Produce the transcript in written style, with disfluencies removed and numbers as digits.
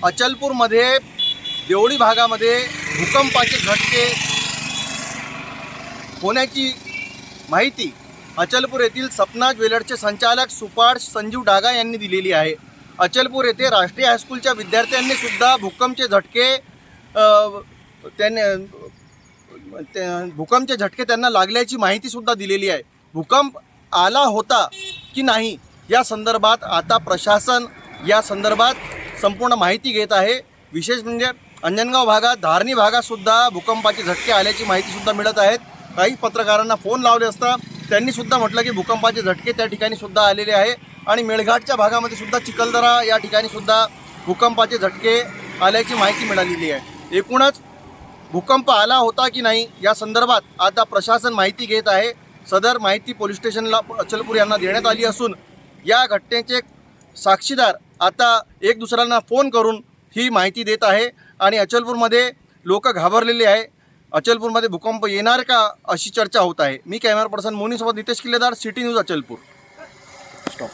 अचलपूरमध्ये देवळी भागामध्ये भूकंपाचे झटके होण्याची माहिती अचलपूर येथील सपना ज्वेलर्सचे संचालक सुपार संजीव डागा यांनी दिलेली आहे। अचलपूर येथे राष्ट्रीय हायस्कूलच्या विद्यार्थ्यांनी सुद्धा भूकंपचे झटके त्यांना लागल्याची माहिती सुद्धा दिलेली आहे। भूकंप आला होता की नाही या संदर्भात आता प्रशासन या संदर्भात संपूर्ण माहिती घेत आहे। विशेष म्हणजे अंजनगाव भागात, धारणी भागात सुद्धा भूकंपाचे झटके आल्याची माहिती सुद्धा मिळत आहेत। काही पत्रकारांना फोन लावले असता त्यांनी सुद्धा म्हटलं की भूकंपाचे झटके त्या ठिकाणी सुद्धा आलेले आहे आणि मेळघाटच्या भागामध्ये सुद्धा चिखलदरा या ठिकाणी सुद्धा भूकंपाचे झटके आल्याची माहिती मिळालेली आहे। एकूणच भूकंप आला होता की नाही या संदर्भात आता प्रशासन माहिती घेत आहे। सदर माहिती पोलीस स्टेशनला अचलपूर यांना देण्यात आली असून या घटनेचे साक्षीदार आता एक दुसऱ्यांना फोन करून ही माहिती देत आहे आणि अचलपूरमध्ये लोक घाबरलेले आहे। अचलपूरमध्ये भूकंप येणार का अशी चर्चा होत आहे। मी कॅमेरा पर्सन मोनीसोबत नितेश किल्लेदार, सिटी न्यूज अचलपूर। स्टॉप।